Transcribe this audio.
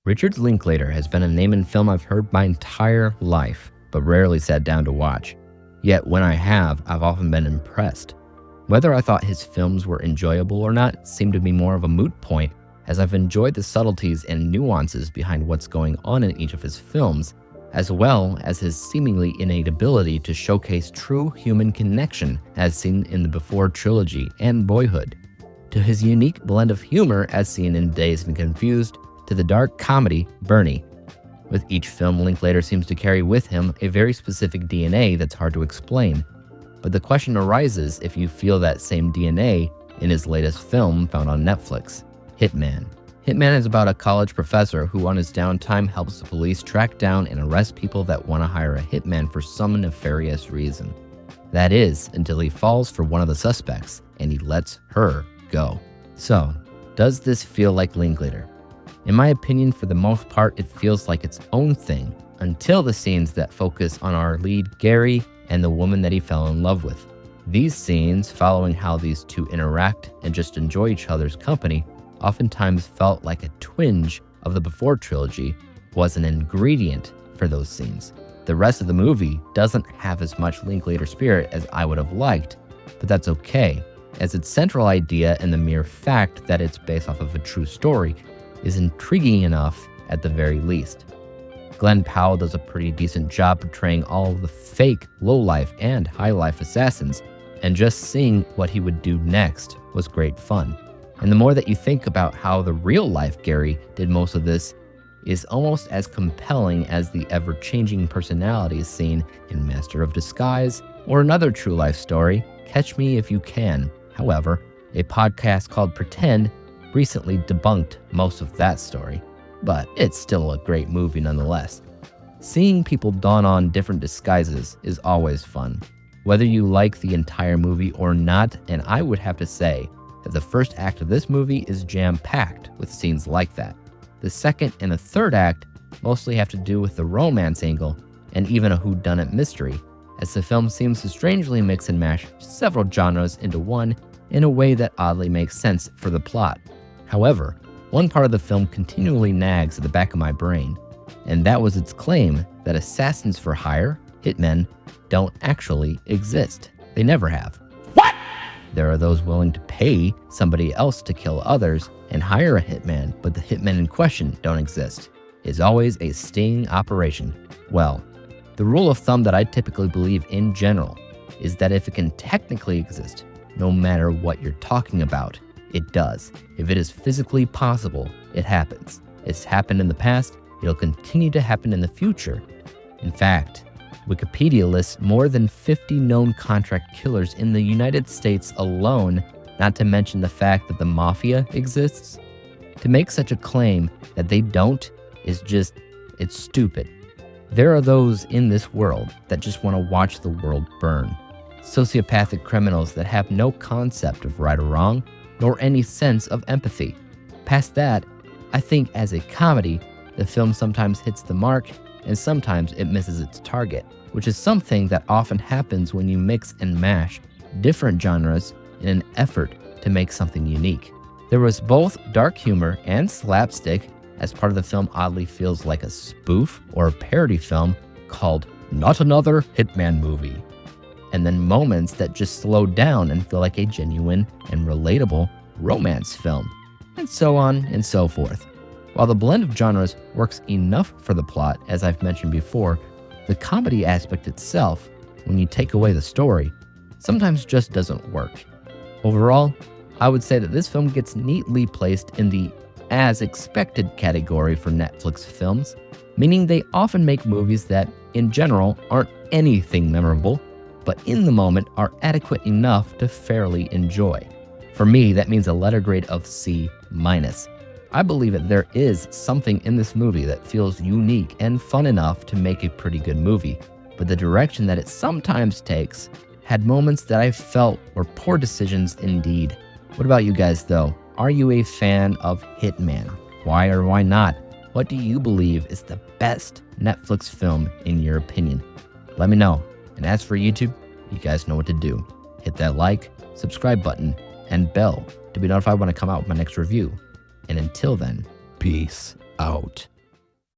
Richard Linklater has been a name in film I've heard my entire life, but rarely sat down to watch. Yet when I have, I've often been impressed. Whether I thought his films were enjoyable or not seemed to be more of a moot point, as I've enjoyed the subtleties and nuances behind what's going on in each of his films, as well as his seemingly innate ability to showcase true human connection as seen in the Before trilogy and Boyhood, to his unique blend of humor as seen in Dazed and Confused, to the dark comedy Bernie. With each film, Linklater seems to carry with him a very specific DNA that's hard to explain. But the question arises if you feel that same DNA in his latest film found on Netflix, Hitman. Hitman is about a college professor who on his downtime helps the police track down and arrest people that want to hire a hitman for some nefarious reason. That is, until he falls for one of the suspects and he lets her go. So, does this feel like Linklater? In my opinion, for the most part, it feels like its own thing, until the scenes that focus on our lead Gary and the woman that he fell in love with. These scenes, following how these two interact and just enjoy each other's company, oftentimes felt like a twinge of the Before trilogy was an ingredient for those scenes. The rest of the movie doesn't have as much Linklater spirit as I would have liked, but that's okay, as its central idea and the mere fact that it's based off of a true story is intriguing enough at the very least. Glenn Powell does a pretty decent job portraying all of the fake low-life and high-life assassins, and just seeing what he would do next was great fun. And the more that you think about how the real-life Gary did most of this, is almost as compelling as the ever-changing personalities seen in Master of Disguise or another true-life story, Catch Me If You Can. However, a podcast called Pretend recently debunked most of that story, but it's still a great movie nonetheless. Seeing people don on different disguises is always fun, whether you like the entire movie or not, and I would have to say that the first act of this movie is jam-packed with scenes like that. The second and the third act mostly have to do with the romance angle and even a whodunit mystery, as the film seems to strangely mix and mash several genres into one in a way that oddly makes sense for the plot. However, one part of the film continually nags at the back of my brain, and that was its claim that assassins for hire, hitmen, don't actually exist. They never have. What? There are those willing to pay somebody else to kill others and hire a hitman, but the hitmen in question don't exist. It's always a sting operation. Well, the rule of thumb that I typically believe in general is that if it can technically exist, no matter what you're talking about, it does. If it is physically possible, it happens. It's happened in the past, it'll continue to happen in the future. In fact, Wikipedia lists more than 50 known contract killers in the United States alone, not to mention the fact that the mafia exists. To make such a claim that they don't is just, it's stupid. There are those in this world that just want to watch the world burn. Sociopathic criminals that have no concept of right or wrong, nor any sense of empathy. Past that, I think as a comedy, the film sometimes hits the mark and sometimes it misses its target, which is something that often happens when you mix and mash different genres in an effort to make something unique. There was both dark humor and slapstick, as part of the film oddly feels like a spoof or a parody film called Not Another Hitman Movie, and then moments that just slow down and feel like a genuine and relatable romance film, and so on and so forth. While the blend of genres works enough for the plot, as I've mentioned before, the comedy aspect itself, when you take away the story, sometimes just doesn't work. Overall, I would say that this film gets neatly placed in the as expected category for Netflix films, meaning they often make movies that, in general, aren't anything memorable, but in the moment are adequate enough to fairly enjoy. For me, that means a letter grade of C-. I believe that there is something in this movie that feels unique and fun enough to make a pretty good movie, but the direction that it sometimes takes had moments that I felt were poor decisions indeed. What about you guys though? Are you a fan of Hitman? Why or why not? What do you believe is the best Netflix film in your opinion? Let me know. And as for YouTube, you guys know what to do. Hit that like, subscribe button, and bell to be notified when I come out with my next review. And until then, peace out.